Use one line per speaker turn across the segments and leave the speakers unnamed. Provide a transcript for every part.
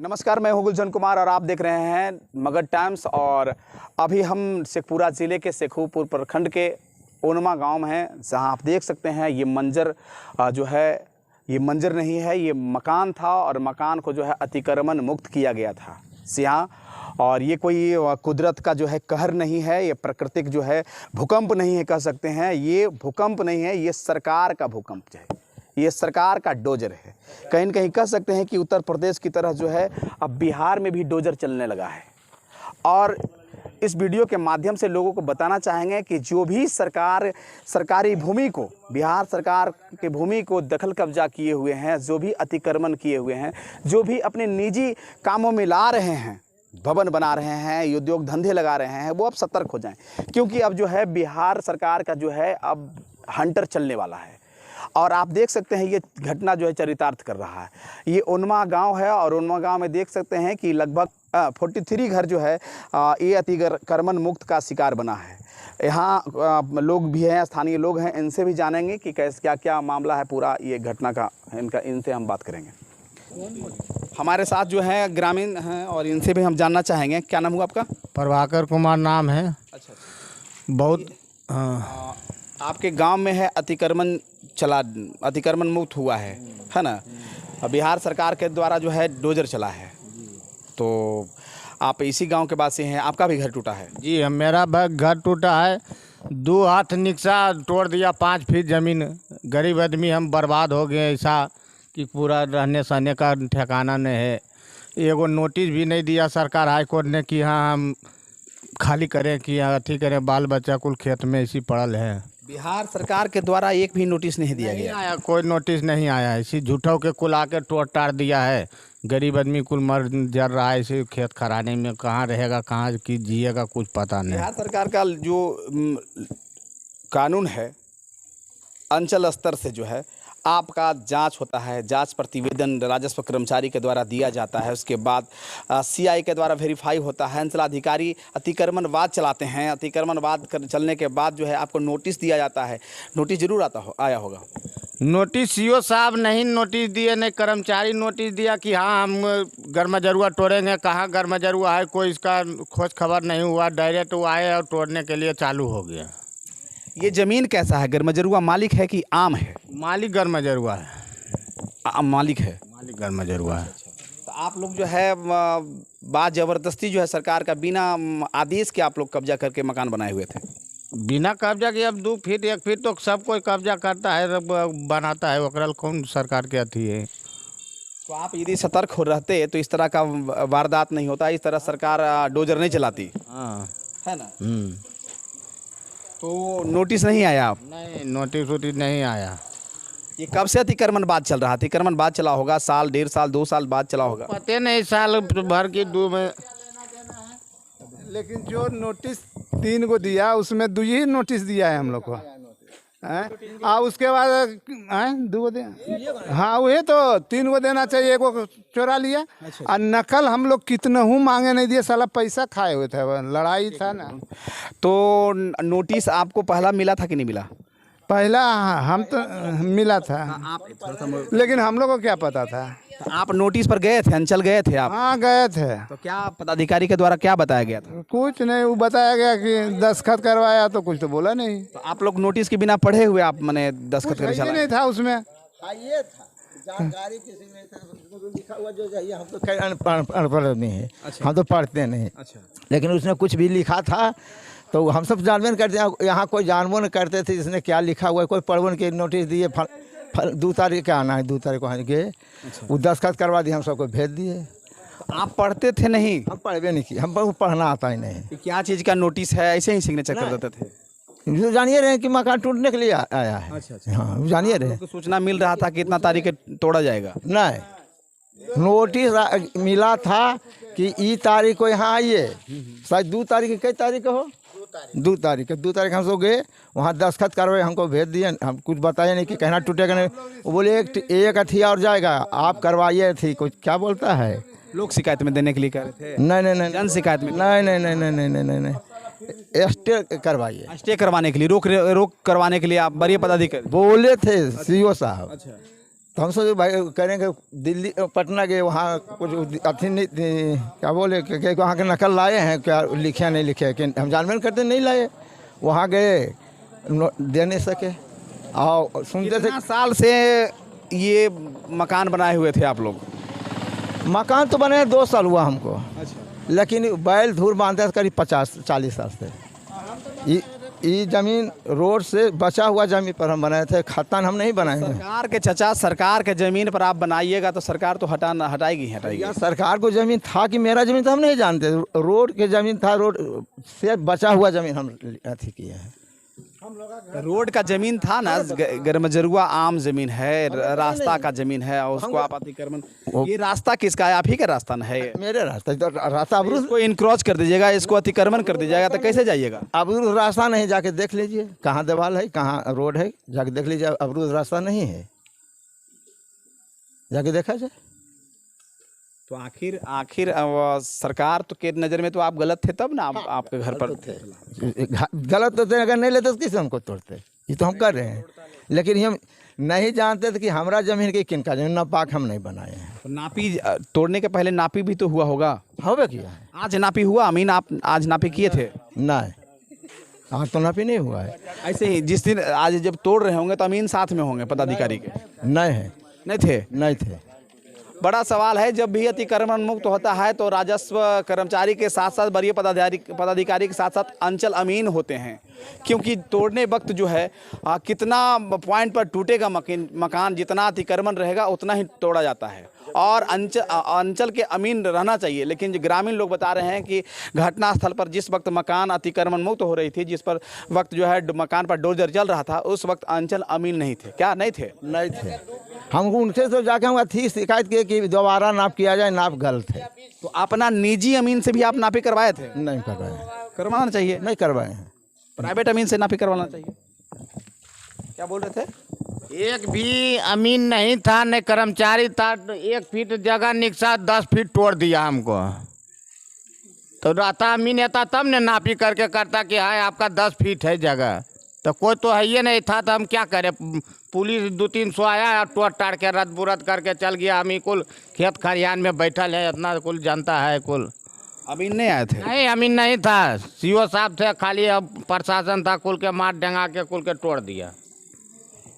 नमस्कार, मैं हूं गुलशन कुमार और आप देख रहे हैं मगध टाइम्स। और अभी हम शेखपुरा ज़िले के शेखोपुर प्रखंड के ओनमा गांव में हैं, जहां आप देख सकते हैं ये मंजर जो है ये मंजर नहीं है, ये मकान था और मकान को जो है अतिक्रमण मुक्त किया गया था यहाँ। और ये कोई कुदरत का जो है कहर नहीं है, ये प्राकृतिक जो है भूकंप नहीं है कह सकते हैं। ये भूकंप नहीं है, ये सरकार का भूकंप है, ये सरकार का डोजर है। कहीं न कहीं कह सकते हैं कि उत्तर प्रदेश की तरह जो है अब बिहार में भी डोजर चलने लगा है। और इस वीडियो के माध्यम से लोगों को बताना चाहेंगे कि जो भी सरकारी भूमि को, बिहार सरकार के भूमि को दखल कब्जा किए हुए हैं, जो भी अतिक्रमण किए हुए हैं, जो भी अपने निजी कामों में ला रहे हैं, भवन बना रहे हैं, उद्योग धंधे लगा रहे हैं, वो अब सतर्क हो जाएं। क्योंकि अब जो है बिहार सरकार का जो है अब हंटर चलने वाला है। और आप देख सकते हैं ये घटना जो है चरितार्थ कर रहा है। ये ओनमा गांव है और ओनमा गांव में देख सकते हैं कि लगभग 43 घर जो है ये अतिक्रमण मुक्त का शिकार बना है। यहाँ लोग भी हैं, स्थानीय लोग हैं, इनसे भी जानेंगे कि कैसे क्या क्या मामला है पूरा ये घटना का, इनसे हम बात करेंगे। हमारे साथ जो है ग्रामीण हैं और इनसे भी हम जानना चाहेंगे। क्या नाम हुआ आपका?
प्रभाकर कुमार नाम है।
अच्छा।
बहुत
आपके गांव में है अतिक्रमण मुक्त हुआ है ना? बिहार सरकार के द्वारा जो है डोजर चला है, तो आप इसी गांव के पास से हैं। आपका भी घर टूटा है?
जी, मेरा घर टूटा है। 2 हाथ निक्शा तोड़ दिया, 5 फीट ज़मीन। गरीब आदमी हम बर्बाद हो गए, ऐसा कि पूरा रहने सहने का ठिकाना नहीं है। एगो नोटिस भी नहीं दिया सरकार हाई कोर्ट ने कि हाँ हम खाली करें, कि अथी करें, बाल बच्चा कुल खेत में इसी पड़ल है।
बिहार सरकार के द्वारा एक भी नोटिस नहीं दिया गया?
आया, कोई नोटिस नहीं आया। इसी झूठों के कुल आके तोड़ टाड़ दिया है। गरीब आदमी कुल मर जर रहा है इसी खेत खराने में। कहाँ रहेगा, कहाँ की जिएगा, कुछ पता नहीं।
बिहार सरकार का जो कानून है, अंचल स्तर से जो है आपका जांच होता है, जांच प्रतिवेदन राजस्व कर्मचारी के द्वारा दिया जाता है। उसके बाद सीआई के द्वारा वेरीफाई होता है। अंचलाधिकारी अतिक्रमणवाद चलाते हैं। अतिक्रमणवाद चलने के बाद जो है आपको नोटिस दिया जाता है। नोटिस जरूर आया होगा।
नोटिस सीओ साहब नहीं नोटिस दिए, नहीं कर्मचारी नोटिस दिया कि हाँ हम गर्मजरुआ तोड़ेंगे। कहाँ गर्मजरुआ है, कोई इसका खोज खबर नहीं हुआ। डायरेक्ट वो आए और तोड़ने के लिए चालू हो गया।
ये ज़मीन कैसा है? गर्मजरुआ मालिक है कि आम है?
मालिक गर्मजरुआ है।
मालिक है,
मालिक गर्मजरुआ है।
तो आप लोग जो है बात ज़बरदस्ती जो है सरकार का बिना आदेश के आप लोग कब्जा करके मकान बनाए हुए थे?
बिना कब्जा के अब 2 फीट 1 फीट तो सब कोई कब्जा करता है, बनाता है। ओकरा कौन सरकार के अथी है?
तो आप यदि सतर्क हो रहते तो इस तरह का वारदात नहीं होता, इस तरह सरकार डोजर नहीं चलाती।
हाँ,
है ना? तो नोटिस नहीं आया? आप
नहीं, नोटिस वोटिस नहीं आया।
ये कब से अतिक्रमण बाद चल रहा? अतिक्रमण बाद चला होगा, साल, 1.5 साल, 2 साल बाद चला होगा?
पते नहीं, साल भर की 2 में।
लेकिन जो नोटिस 3 को दिया उसमें 2 ही नोटिस दिया है हम लोग को। उसके बाद 2 को दिया। हाँ, वही तो 3 को देना चाहिए, 1 को चोरा लिया। और नकल हम लोग कितना हूँ मांगे नहीं दिए, साला पैसा खाए हुए थे, लड़ाई था ना।
तो नोटिस आपको पहला मिला था कि नहीं मिला?
पहला हम तो मिला था, लेकिन हम लोग को क्या पता था।
तो आप नोटिस पर गए थे, अंचल गए थे आप?
हाँ, गए थे।
तो क्या पदाधिकारी के द्वारा क्या बताया गया था?
कुछ नहीं, वो बताया गया कि दस्तखत करवाया, तो कुछ तो बोला नहीं।
तो आप लोग नोटिस के बिना पढ़े हुए आप मैंने दस्तखत कर चला?
नहीं था उसमें।
ये था जानकारी किसी में था, लिखा हुआ जो है, हम तो अनपढ़ नहीं है।
अच्छा।
हम तो पढ़ते नहीं।
अच्छा।
लेकिन उसने कुछ भी लिखा था तो हम सब जानबे नहीं करते। यहाँ कोई जानबो नहीं करते थे जिसने क्या लिखा हुआ है। कोई पढ़वन के नोटिस दिए, 2 तारीख के आना है, 2 तारीख को वहाँ गए। वो दस्तखत करवा दिए, हम सबको भेज दिए।
आप पढ़ते थे नहीं?
हम पढ़वे नहीं किए, हम पढ़ना आता ही नहीं।
क्या चीज़ का नोटिस है, ऐसे ही सिग्नेचर कर देते थे?
जो जानिए रहे कि मकान टूटने के लिए आया है।
अच्छा।
हाँ, जानिए रहे।
तो सूचना मिल रहा था कि इतना तारीख तोड़ा जाएगा?
नहीं, नोटिस मिला था कि ई तारीख को यहाँ आइए। शायद 2 तारीख, कई तारीख हो? 2 तारीख। 2 तारीख हम सब गए, वहाँ दस्तखत करवाए, हमको भेज दिए। हम कुछ बताए नहीं कि कहना टूटेगा नहीं। वो बोले एक अथी और जाएगा, आप करवाइए थी। कुछ क्या बोलता है,
लोग शिकायत में देने के लिए कह रहे थे?
नहीं,
जन शिकायत में?
नहीं, स्टे करवाइए।
स्टे करवाने के लिए, रोक करवाने के लिए आप बड़े पदाधिकारी
बोले थे सीओ साहब।
अच्छा।
तो हम सोचे भाई करेंगे दिल्ली पटना गए, वहाँ कुछ अथी नहीं क्या बोले कि वहाँ के नकल लाए हैं क्या, लिखे नहीं लिखे, कि हम जानबूझ करते नहीं लाए। वहाँ गए दे नहीं सके और सुनते थे।
कितना साल से ये मकान बनाए हुए थे आप लोग?
मकान तो बने 2 साल हुआ हमको,
अच्छा।
लेकिन बैल धूर बांधते करीब 50-40 साल से। ये ज़मीन रोड से बचा हुआ ज़मीन पर हम बनाए थे, खतान हम नहीं बनाए हैं।
सरकार के चचा, सरकार के ज़मीन पर आप बनाइएगा तो सरकार तो हटाएगी।
या सरकार को ज़मीन था कि मेरा ज़मीन तो हम नहीं जानते, रोड के ज़मीन था, रोड से बचा हुआ ज़मीन हम अथी किए हैं।
रोड का ज़मीन था ना, गरमजरुआ आम ज़मीन है, रास्ता का ज़मीन है, और उसको आप अतिक्रमण, ये रास्ता किसका है? आप ही का रास्ता ना है?
मेरे रास्ता तो रास्ता अवरुद्ध,
इसको इनक्रॉच कर दीजिएगा, इसको अतिक्रमण कर दीजिएगा तो कैसे जाइएगा?
अवरुद्ध रास्ता नहीं, जाके देख लीजिए कहाँ दीवार है कहाँ रोड है, जाके देख लीजिए, अवरुद्ध रास्ता नहीं है, जाके देखा जाए।
तो आखिर सरकार तो के नज़र में तो आप गलत थे तब ना, आपके घर पर
थे गलत तो थे, अगर नहीं लेते तो किसे हमको तोड़ते, ये तो हम कर रहे हैं। लेकिन हम नहीं जानते थे कि हमारा ज़मीन की किनका ज़मीन, नापाक हम नहीं बनाए हैं।
तो नापी तोड़ने के पहले नापी भी तो हुआ होगा?
होवे किया है,
आज नापी हुआ? अमीन आप आज नापी किए थे?
नहीं आज तो नापी नहीं हुआ है।
ऐसे ही जिस दिन आज जब तोड़ रहे होंगे तो अमीन साथ में होंगे पदाधिकारी के?
नहीं है,
नहीं थे। बड़ा सवाल है, जब भी अतिक्रमण मुक्त होता है तो राजस्व कर्मचारी के साथ साथ वरीय पदाधिकारी के साथ साथ अंचल अमीन होते हैं, क्योंकि तोड़ने वक्त जो है कितना पॉइंट पर टूटेगा मकान, जितना अतिक्रमण रहेगा उतना ही तोड़ा जाता है, और अंचल के अमीन रहना चाहिए। लेकिन जो ग्रामीण लोग बता रहे हैं कि घटनास्थल पर जिस वक्त मकान अतिक्रमण मुक्त हो रही थी, जिस पर वक्त जो है मकान पर डोजर चल रहा था, उस वक्त अंचल अमीन नहीं थे। क्या नहीं थे?
नहीं थे। हम उनसे तो जाके हम अथी शिकायत किए कि दोबारा नाप किया जाए, नाप गलत है।
तो अपना निजी अमीन से भी आप नापी करवाए थे?
नहीं करवाए,
करवाना चाहिए।
नहीं करवाए हैं,
प्राइवेट अमीन से नापी करवाना चाहिए। क्या बोल रहे थे?
एक भी अमीन नहीं था, न कर्मचारी था, 1 फीट जगह निकसा 10 फीट तोड़ दिया हमको। तो रहता अमीन रहता तब ने नापी करके करता कि हाँ आपका 10 फीट है जगह, तो कोई तो है ही नहीं था, तो हम क्या करें? पुलिस 200-300 आया, टोड़ टाड़ के रद्द बुरद करके चल गया। हम ही कुल खेत खरियान में बैठल है, इतना कुल जनता है कुल।
अमीन नहीं आए थे?
नहीं अमीन नहीं था, सीओ साहब थे खाली, अब प्रशासन था, कुल के मार डेंगा के कुल के तोड़ दिया।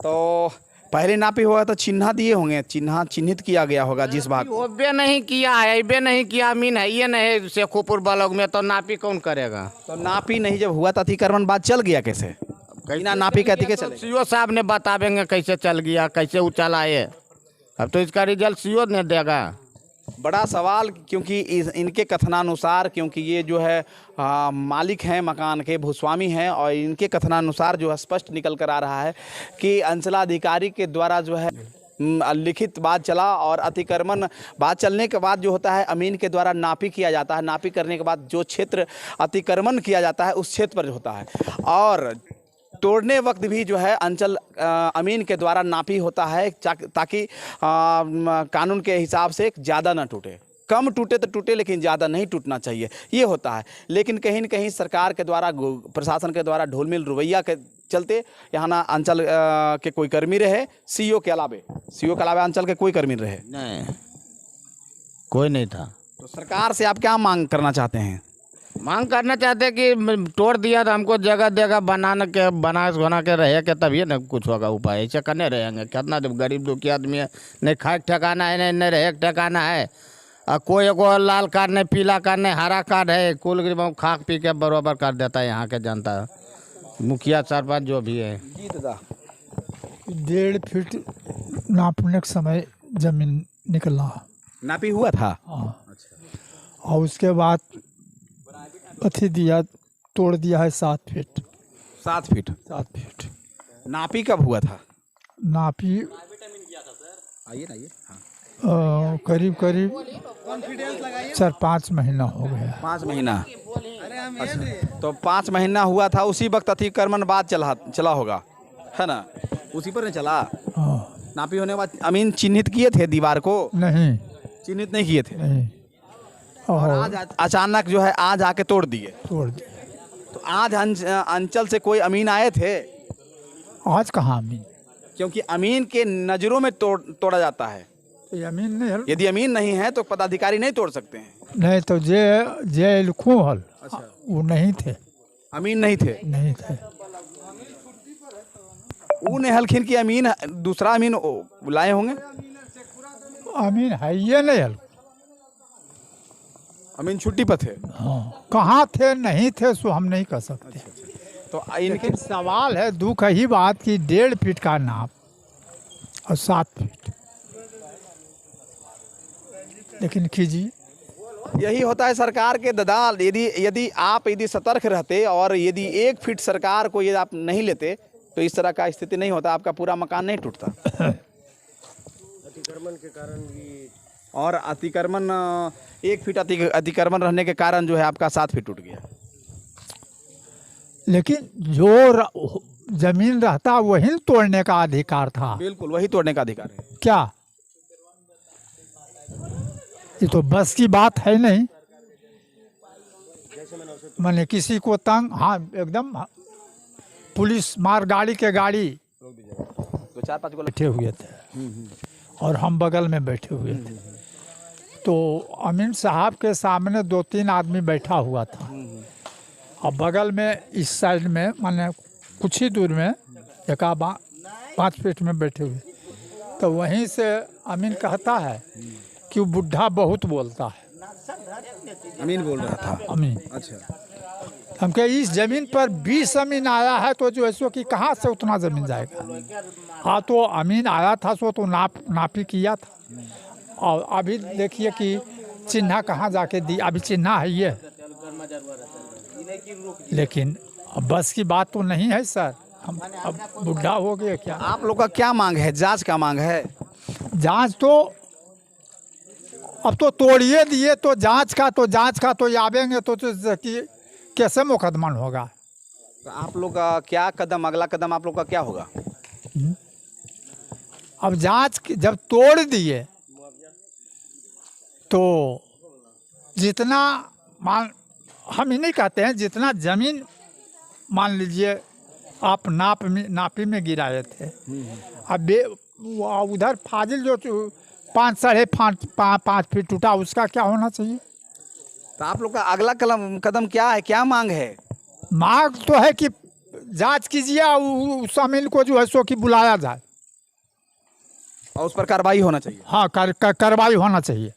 तो पहले नापी हुआ तो चिन्ह दिए होंगे, चिन्हित किया गया होगा जिस भाग को।
होबे नहीं किया है, अबे नहीं किया, अमीन है ये नहीं शेखोपुर ब्लॉक में, तो नापी कौन करेगा?
तो नापी नहीं जब हुआ तो अतिक्रमण बाद चल गया कैसे? बिना नापी कहती के चले?
सीओ साहब ने बतावेंगे कैसे चल गया, कैसे उछला है। अब तो इसका रिजल्ट सीओ ने देगा।
बड़ा सवाल, क्योंकि इनके कथनानुसार, क्योंकि ये जो है मालिक हैं मकान के, भूस्वामी हैं, और इनके कथनानुसार जो है स्पष्ट निकल कर आ रहा है कि अंचलाधिकारी के द्वारा जो है लिखित बात चला, और अतिक्रमण बात चलने के बाद जो होता है अमीन के द्वारा नापी किया जाता है। नापी करने के बाद जो क्षेत्र अतिक्रमण किया जाता है उस क्षेत्र पर होता है, और तोड़ने वक्त भी जो है अंचल अमीन के द्वारा नापी होता है, ताकि कानून के हिसाब से ज़्यादा ना टूटे। कम टूटे तो टूटे, लेकिन ज़्यादा नहीं टूटना चाहिए, ये होता है। लेकिन कहीं न कहीं सरकार के द्वारा, प्रशासन के द्वारा ढोलमिल रवैया के चलते यहाँ ना अंचल के कोई कर्मी रहे, सीओ के अलावा अंचल के कोई कर्मी रहे
नहीं, कोई नहीं था।
तो सरकार से आप क्या मांग करना चाहते हैं?
मांग करना चाहते कि तोड़ दिया तो हमको जगह बना के रहे के, तभी ना कुछ होगा उपाय। ऐसे करने रहेंगे, कितना गरीब दुखी आदमी है, नहीं खाए ठिकाना है, नहीं रहे ठिकाना है, और कोई एगो लाल कार्ड नहीं, पीला कार्ड नहीं, हरा कार्ड है, कुल गरीब खा पी के बराबर कर देता है यहाँ के जनता, मुखिया सरपंच जो भी है।
जी दादा,
1.5 फीट नापने के समय जमीन निकला,
नापी हुआ था।
हाँ, और उसके बाद अथी दिया, तोड़ दिया है 7 फीट।
7 फीट?
7 फीट।
नापी कब हुआ था?
नापी
आइए ना, ये
करीब 4-5 महीना हो गया।
5 महीना? अच्छा, तो 5 महीना हुआ था, उसी वक्त अतिक्रमण बाद चला होगा, है ना? उसी पर नहीं चला?
हाँ।
नापी होने के बाद अमीन चिन्हित किए थे दीवार को?
नहीं,
चिन्हित नहीं किए थे।
नहीं।
और आज अचानक जो है आज आके तोड़ दिए?
तोड़ दिए।
तो आज अंचल से कोई अमीन आए थे?
आज कहाँ अमीन?
क्योंकि अमीन के नज़रों में तोड़ा जाता है।
तो अमीन नहीं हल,
यदि अमीन नहीं है तो पदाधिकारी नहीं तोड़ सकते हैं।
नहीं तो जे लिखूँ हल, वो नहीं थे,
अमीन नहीं थे,
नहीं थे।
वो ने हलखिन की अमीन दूसरा अमीन लाए होंगे।
अमीन है ये नहीं हल।
अमीन छुट्टी पर थे।
हाँ, कहाँ थे नहीं थे सो हम नहीं कह सकते।
तो इनके
लेकिन सवाल है दुख ही बात की 1.5 फीट का नाप और 7 फीट, लेकिन कीजिए।
यही होता है सरकार के ददाल। यदि आप सतर्क रहते और यदि 1 फीट सरकार को यदि आप नहीं लेते तो इस तरह का स्थिति नहीं होता, आपका पूरा मकान नहीं टूटता। अतिक्रमण के कारण भी, और अतिक्रमण 1 फीट अतिक्रमण रहने के कारण जो है आपका 7 फीट टूट गया।
लेकिन जो जमीन रहता वही तोड़ने का अधिकार था।
बिल्कुल वही तोड़ने का अधिकार है।
क्या ये तो बस की बात है नहीं। मैंने किसी को तंग, हाँ एकदम, पुलिस मार गाड़ी के गाड़ी
तो 4-5 को
बैठे हुए थे और हम बगल में बैठे हुए थे। तो अमीन साहब के सामने 2-3 आदमी बैठा हुआ था और बगल में इस साइड में मैंने कुछ ही दूर में 5 फीट में बैठे हुए। तो वहीं से अमीन कहता है कि वो बुढ़ा बहुत बोलता है।
अमीन बोल रहा था।
अमीन,
अच्छा,
हम कहे इस जमीन पर 20 अमीन आया है तो जो है सो कि कहाँ से उतना जमीन जाएगा। हाँ तो अमीन आया था सो तो नापी किया था। और अभी देखिए कि चिन्ह कहाँ जाके दी, अभी चिन्ह है ये। लेकिन अब बस की बात तो नहीं है सर, हम अब बुढ़ा हो गए क्या।
आप लोग का क्या मांग है? जांच का मांग है?
जांच तो अब तो तोड़िए दिए तो जांच का तो आवेंगे तो कि कैसे मुकदमा होगा।
तो आप लोग का क्या कदम, अगला कदम आप लोग का क्या होगा?
अब जांच जब तोड़ दिए तो जितना हम ही नहीं कहते हैं, जितना जमीन मान लीजिए आप नापी में गिराए थे, अब उधर फाजिल जो 5.5 फीट टूटा उसका क्या होना चाहिए।
तो आप लोग का अगला कदम क्या है, क्या मांग है?
मांग तो है कि जांच कीजिए, उस अमीन को जो है सो कि बुलाया जाए
और उस पर कार्रवाई होना चाहिए।
हाँ, कार्रवाई होना चाहिए।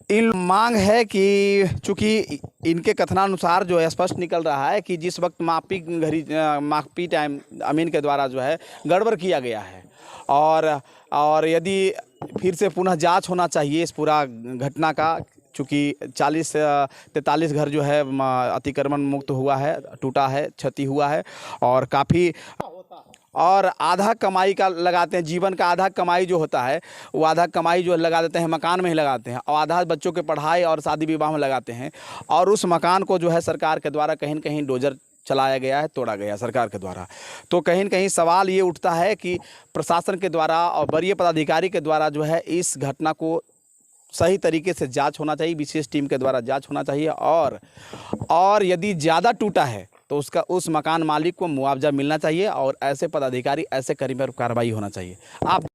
इन मांग है कि चूंकि इनके कथनानुसार जो है स्पष्ट निकल रहा है कि जिस वक्त मापी टाइम अमीन के द्वारा जो है गड़बड़ किया गया है और यदि फिर से पुनः जांच होना चाहिए इस पूरा घटना का, चूँकि 40-43 घर जो है अतिक्रमण मुक्त हुआ है, टूटा है, क्षति हुआ है और काफ़ी, और आधा कमाई का लगाते हैं, जीवन का आधा कमाई जो होता है वो आधा कमाई जो लगा देते हैं मकान में ही लगाते हैं और आधा बच्चों के पढ़ाई और शादी विवाह में लगाते हैं। और उस मकान को जो है सरकार के द्वारा कहीं न कहीं डोजर चलाया गया है, तोड़ा गया सरकार के द्वारा। तो कहीं न कहीं सवाल ये उठता है कि प्रशासन के द्वारा और वरीय पदाधिकारी के द्वारा जो है इस घटना को सही तरीके से जांच होना चाहिए, विशेष टीम के द्वारा जांच होना चाहिए और यदि ज़्यादा टूटा है तो उस मकान मालिक को मुआवजा मिलना चाहिए और ऐसे पदाधिकारी, ऐसे कर्मी पर कार्रवाई होना चाहिए। आप